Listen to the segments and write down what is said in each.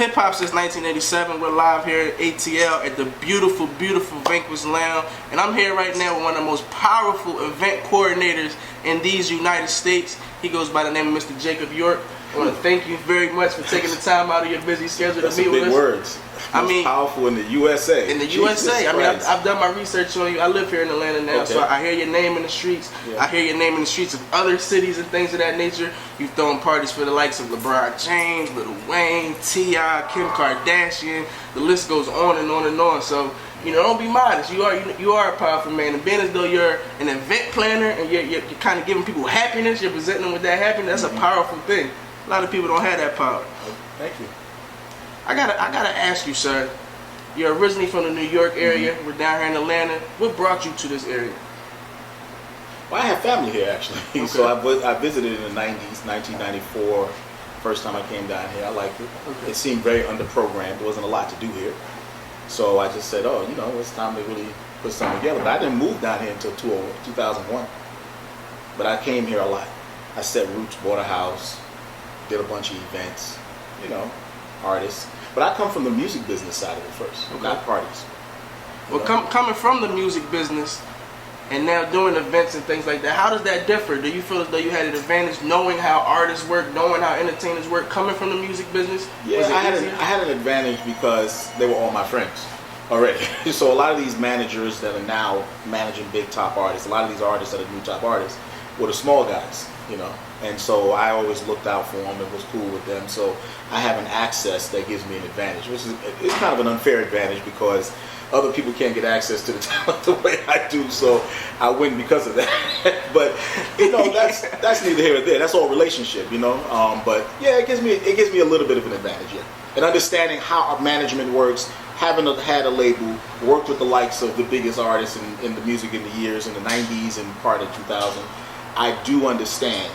Hip hop since 1987. We're live here at ATL at the beautiful, beautiful Vanquish Lounge. And I'm here right now with one of the most powerful event coordinators in these United States. He goes by the name of Mr. Jacob York. I want to thank you very much for taking the time out of your busy schedule to meet with us. Big words. I mean, powerful in the USA. In the USA. I mean, I've done my research on you. I live here in Atlanta now, so I hear your name in the streets. Yeah. I hear your name in the streets of other cities and things of that nature. You've thrown parties for the likes of LeBron James, Lil Wayne, T.I., Kim Kardashian. The list goes on and on and on. So, you know, don't be modest. You are a powerful man. And being as though you're an event planner and you're kind of giving people happiness, you're presenting them with that happiness, that's a powerful thing. A lot of people don't have that power. Thank you. I gotta ask you, sir. You're originally from the New York area. We're down here in Atlanta. What brought you to this area? Well, I have family here actually. Okay. So I visited in the 90s, 1994. First time I came down here, I liked it. Okay. It seemed very underprogrammed. There wasn't a lot to do here. So I just said, oh, you know, it's time to really put something together. But I didn't move down here until 2001. But I came here a lot. I set roots, bought a house, did a bunch of events, you know, artists. But I come from the music business side of it first, not parties. Well, coming from the music business and now doing events and things like that, how does that differ? Do you feel as though you had an advantage knowing how artists work, knowing how entertainers work, coming from the music business? Yeah, I had an advantage because they were all my friends already. So a lot of these managers that are now managing big top artists, a lot of these artists that are new top artists, were the small guys, you know. And so I always looked out for them and was cool with them. So I have an access that gives me an advantage, which is it's kind of an unfair advantage because other people can't get access to the talent the way I do. So I win because of that. But you know, that's neither here nor there. That's all relationship, you know. But yeah, it gives me a little bit of an advantage, yeah. And understanding how our management works, having had a label, worked with the likes of the biggest artists in the music in the years in the 90s and part of 2000, I do understand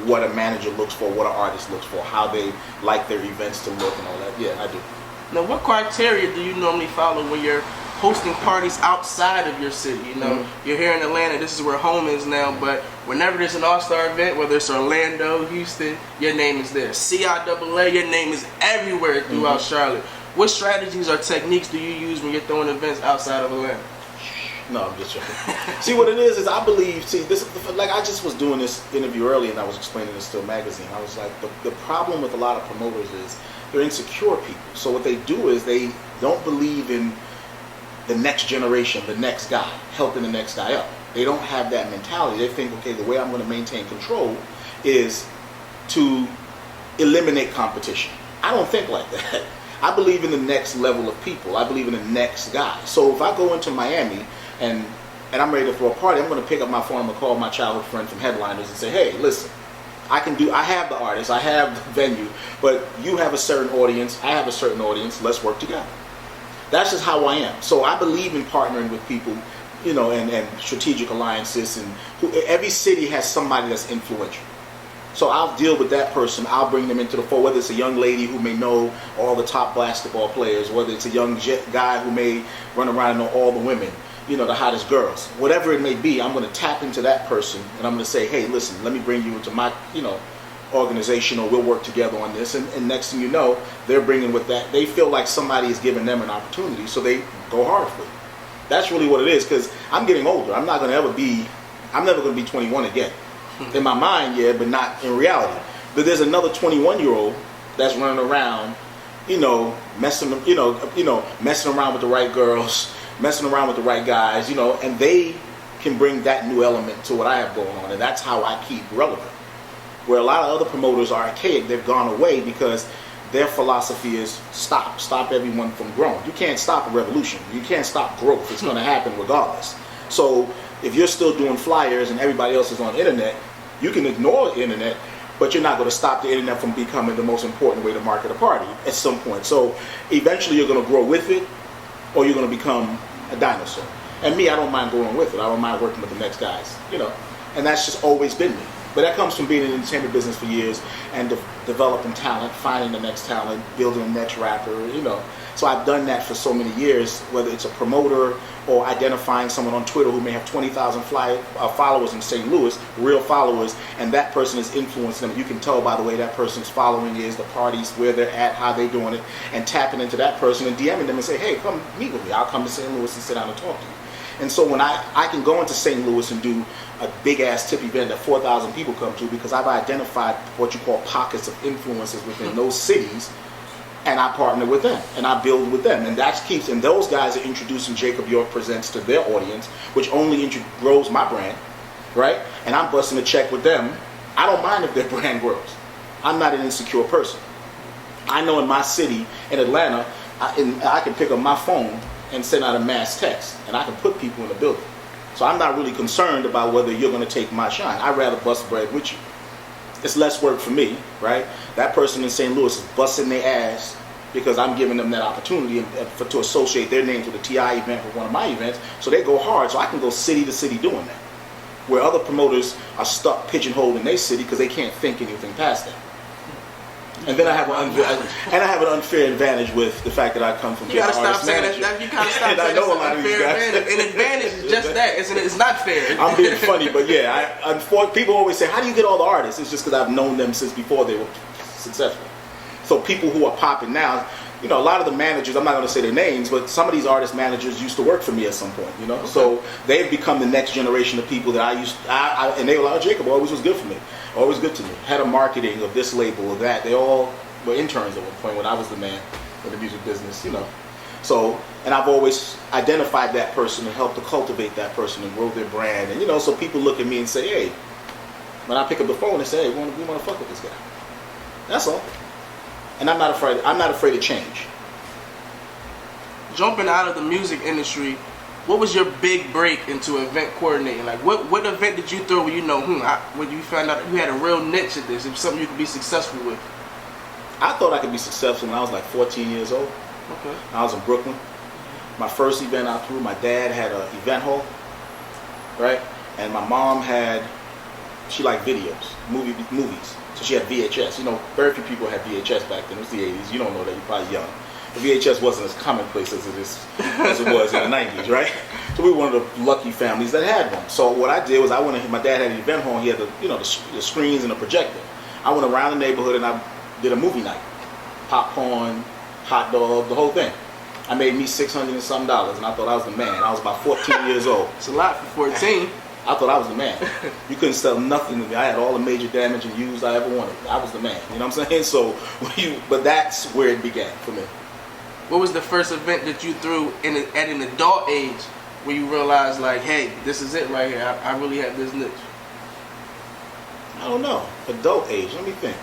what a manager looks for, what an artist looks for, how they like their events to look and all that. Yeah, I do. Now, what criteria do you normally follow when you're hosting parties outside of your city? You know, you're here in Atlanta, this is where home is now, but whenever there's an all-star event, whether it's Orlando, Houston, your name is there. CIAA, your name is everywhere throughout Charlotte. What strategies or techniques do you use when you're throwing events outside of Atlanta? No, I'm just joking. See, what it is I believe, this, like I just was doing this interview earlier and I was explaining this to a magazine. I was like, the problem with a lot of promoters is they're insecure people. So what they do is they don't believe in the next generation, the next guy, helping the next guy up. They don't have that mentality. They think, okay, the way I'm going to maintain control is to eliminate competition. I don't think like that. I believe in the next level of people. I believe in the next guy. So if I go into Miami and I'm ready to throw a party, I'm going to pick up my phone, I'm going to call my childhood friend from Headliners and say, hey, listen, I have the artist, I have the venue, but you have a certain audience, I have a certain audience, let's work together. That's just how I am. So I believe in partnering with people, you know, and strategic alliances, and every city has somebody that's influential. So I'll deal with that person, I'll bring them into the fold, whether it's a young lady who may know all the top basketball players, whether it's a young guy who may run around and know all the women, you know, the hottest girls. Whatever it may be, I'm going to tap into that person and I'm going to say, hey, listen, let me bring you into my, you know, organization, or we'll work together on this. And next thing you know, they're bringing with that. They feel like somebody is giving them an opportunity, so they go hard for it. That's really what it is, because I'm getting older. I'm never going to be 21 again. In my mind, yeah, but not in reality. But there's another 21-year-old that's running around, you know, messing around with the right girls, messing around with the right guys, you know, and they can bring that new element to what I have going on, and that's how I keep relevant. Where a lot of other promoters are archaic, they've gone away because their philosophy is stop everyone from growing. You can't stop a revolution. You can't stop growth. It's going to happen regardless. So if you're still doing flyers and everybody else is on the internet, you can ignore the internet, but you're not going to stop the internet from becoming the most important way to market a party at some point. So eventually you're going to grow with it, or you're going to become a dinosaur. And me, I don't mind growing with it. I don't mind working with the next guys, you know. And that's just always been me. But that comes from being in the entertainment business for years and developing talent, finding the next talent, building the next rapper, you know. So I've done that for so many years, whether it's a promoter or identifying someone on Twitter who may have 20,000 followers in St. Louis, real followers, and that person is influencing them. You can tell by the way that person's following is, the parties, where they're at, how they're doing it, and tapping into that person and DMing them and say, hey, come meet with me. I'll come to St. Louis and sit down and talk to you. And so when I can go into St. Louis and do a big-ass tip event that 4,000 people come to because I've identified what you call pockets of influences within those cities, and I partner with them, and I build with them. And that keeps, and those guys are introducing Jacob York Presents to their audience, which only grows my brand, right? And I'm busting a check with them. I don't mind if their brand grows. I'm not an insecure person. I know in my city, in Atlanta, I can pick up my phone and send out a mass text, and I can put people in the building. So I'm not really concerned about whether you're going to take my shine. I'd rather bust bread with you. It's less work for me, right? That person in St. Louis is busting their ass because I'm giving them that opportunity to associate their name to the TI event or one of my events, so they go hard. So I can go city to city doing that, where other promoters are stuck pigeonholed in their city because they can't think anything past that. And then I have an unfair advantage with the fact that I come from. You gotta stop saying that. You gotta stop saying that's an unfair advantage. An advantage is just that. It's not fair. I'm being funny, but yeah, people always say, "How do you get all the artists?" It's just because I've known them since before they were successful. So people who are popping now, you know, a lot of the managers, I'm not going to say their names, but some of these artist managers used to work for me at some point, you know. Okay. So they've become the next generation of people that and they were like, Jacob always was good for me. Always good to me. Head of marketing of this label or that. They all were interns at one point when I was the man in the music business, you know. So, and I've always identified that person and helped to cultivate that person and grow their brand. And, you know, so people look at me and say, hey, when I pick up the phone and say, hey, we want to fuck with this guy. That's all. And I'm not afraid of change. Jumping out of the music industry, what was your big break into event coordinating? Like, what event did you throw where you know, when you found out you had a real niche at this, it was something you could be successful with? I thought I could be successful when I was like 14 years old. Okay. I was in Brooklyn. My first event I threw, my dad had an event hall, right? And my mom she liked videos, movies. So she had VHS. You know, very few people had VHS back then. It was the 80s. You don't know that. You're probably young. The VHS wasn't as commonplace as it was in the 90s, right? So we were one of the lucky families that had one. So what I did was my dad had an event hall. He had the screens and a projector. I went around the neighborhood and I did a movie night. Popcorn, hot dog, the whole thing. I made me $600 and some and I thought I was the man. I was about 14 years old. It's a lot for 14. I thought I was the man. You couldn't sell nothing to me. I had all the major damage and used I ever wanted. I was the man. You know what I'm saying? So, but that's where it began for me. What was the first event that you threw at an adult age where you realized, like, hey, this is it right here. I really have this niche? I don't know. Adult age. Let me think.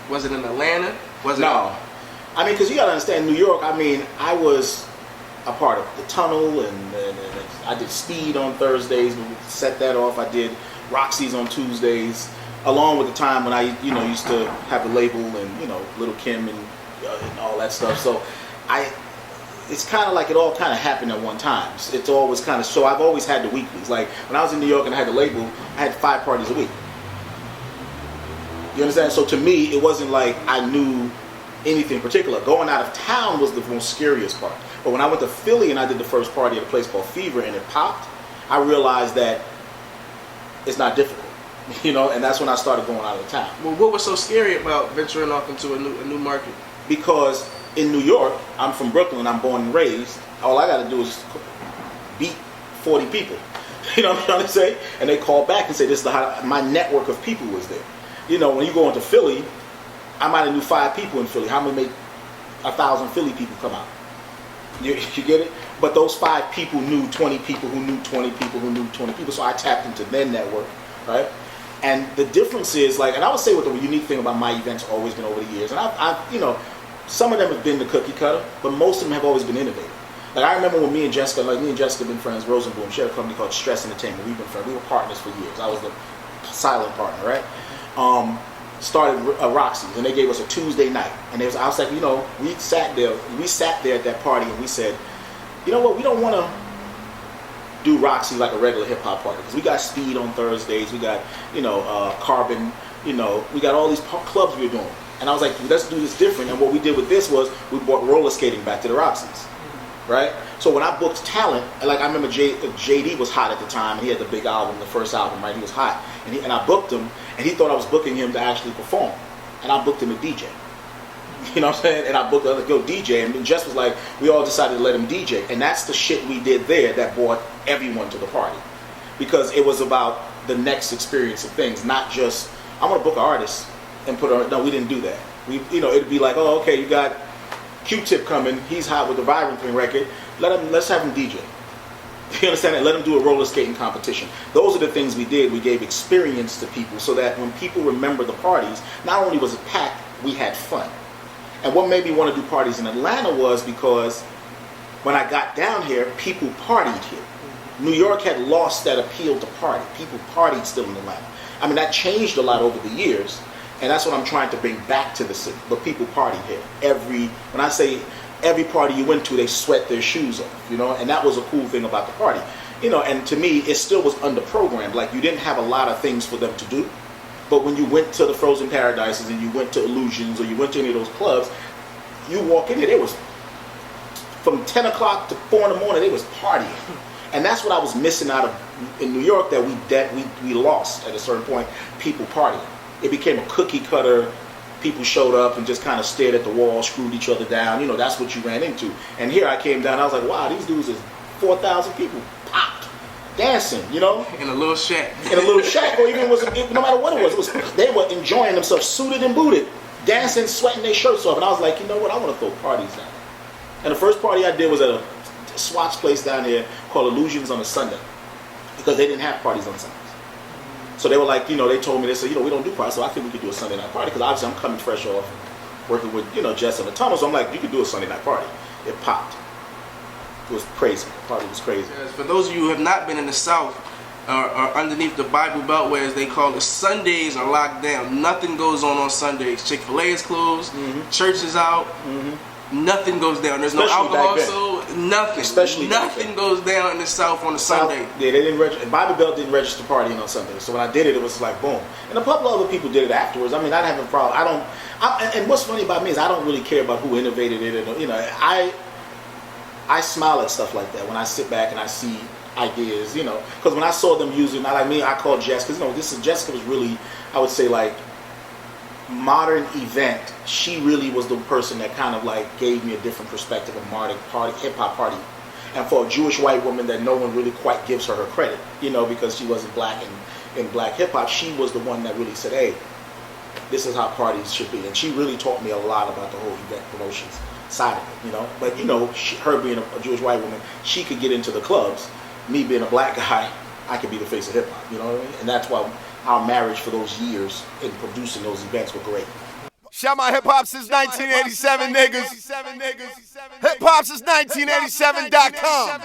Was it in Atlanta? No. I mean, because you got to understand, New York, I mean, I was a part of the Tunnel, and I did Speed on Thursdays. We set that off. I did Roxy's on Tuesdays, along with the time when I, used to have a label and, Little Kim and all that stuff. So it's kind of like it all kind of happened at one time. It's always kind of, so I've always had the weeklies. Like when I was in New York and I had the label, I had 5 parties a week. You understand? So to me, it wasn't like I knew anything particular. Going out of town was the most scariest part. But when I went to Philly and I did the first party at a place called Fever and it popped, I realized that it's not difficult. And that's when I started going out of town. Well, what was so scary about venturing off into a new market? Because in New York, I'm from Brooklyn, I'm born and raised, all I got to do is beat 40 people. You know what I'm trying to say? And they call back and say, this is my network of people was there. When you go into Philly, I might have knew 5 people in Philly. How many make 1,000 Philly people come out? You get it? But those 5 people knew 20 people who knew 20 people who knew 20 people. So I tapped into their network, right? And the difference is, like, and I would say what the unique thing about my events have always been over the years. And I've some of them have been the cookie cutter, but most of them have always been innovative. Like I remember when me and Jessica have been friends, Rosenboom, she had a company called Stress Entertainment. We've been friends. We were partners for years. I was the silent partner, right? Started Roxy's, and they gave us a Tuesday night. And I was like, we sat there at that party and we said, you know what, we don't want to do Roxy like a regular hip hop party, because we got Speed on Thursdays, we got Carbon, we got all these clubs we were doing, and I was like, let's do this different. And what we did with this was we brought roller skating back to the Roxy's, right? So when I booked talent, like I remember JD was hot at the time, and he had the big album, the first album, right? He was hot, and I booked him, and he thought I was booking him to actually perform, and I booked him a DJ. You know what I'm saying? And I booked him to go DJ, and Jess was like, we all decided to let him DJ, and that's the shit we did there that brought everyone to the party, because it was about the next experience of things, not just I'm gonna book an artist and put on. No, we didn't do that. It'd be like, oh, okay, you got Q-Tip coming, he's hot with the Vibrant Thing record. Let's have him DJ. You understand that? Let him do a roller skating competition. Those are the things we did. We gave experience to people so that when people remember the parties, not only was it packed, we had fun. And what made me want to do parties in Atlanta was because when I got down here, people partied here. New York had lost that appeal to party. People partied still in Atlanta. I mean, that changed a lot over the years, and that's what I'm trying to bring back to the city. But people partied here. When I say every party you went to, they sweat their shoes off, and that was a cool thing about the party. And to me, it still was under-programmed. Like, you didn't have a lot of things for them to do. But when you went to the Frozen Paradises and you went to Illusions or you went to any of those clubs, you walk in there, it was from 10 o'clock to 4 in the morning, they was partying. And that's what I was missing out of in New York, that we lost at a certain point, people partying. It became a cookie cutter. People showed up and just kind of stared at the wall, screwed each other down. That's what you ran into. And here I came down, I was like, wow, these dudes is 4,000 people popped, dancing, In a little shack. Or even no matter what it was, they were enjoying themselves, suited and booted, dancing, sweating their shirts off. And I was like, you know what, I want to throw parties down. And the first party I did was at a Swatch place down here called Illusions on a Sunday, because they didn't have parties on Sundays. So they were like, they told me, they said, we don't do parties, so I think we could do a Sunday night party, because obviously I'm coming fresh off working with, Jess and the Tunnel, so I'm like, you could do a Sunday night party. It popped. It was crazy. The party was crazy. Yes, for those of you who have not been in the South, or underneath the Bible Beltway, as they call it, Sundays are locked down. Nothing goes on Sundays. Chick-fil-A is closed, church is out, nothing goes down. There's no alcohol sold, nothing. Nothing goes down in the South on a Sunday. Yeah, they didn't register. Bible Belt didn't register partying on Sunday. So when I did it, it was like boom. And a couple of other people did it afterwards. I mean, I didn't have a problem. And what's funny about me is I don't really care about who innovated it. I smile at stuff like that when I sit back and I see ideas, because when I saw them using, not like me, I called Jess, because Jessica was really, I would say, like, modern event. She really was the person that kind of like gave me a different perspective of modern party, hip hop party. And for a Jewish white woman that no one really quite gives her credit, because she wasn't black in black hip hop, she was the one that really said, hey, this is how parties should be. And she really taught me a lot about the whole event promotions side of it, But her being a Jewish white woman, she could get into the clubs. Me being a black guy, I could be the face of hip hop, what I mean? And that's why our marriage for those years in producing those events were great. Shout my hip hop since 1987, niggas. Hip hop since 1987.com.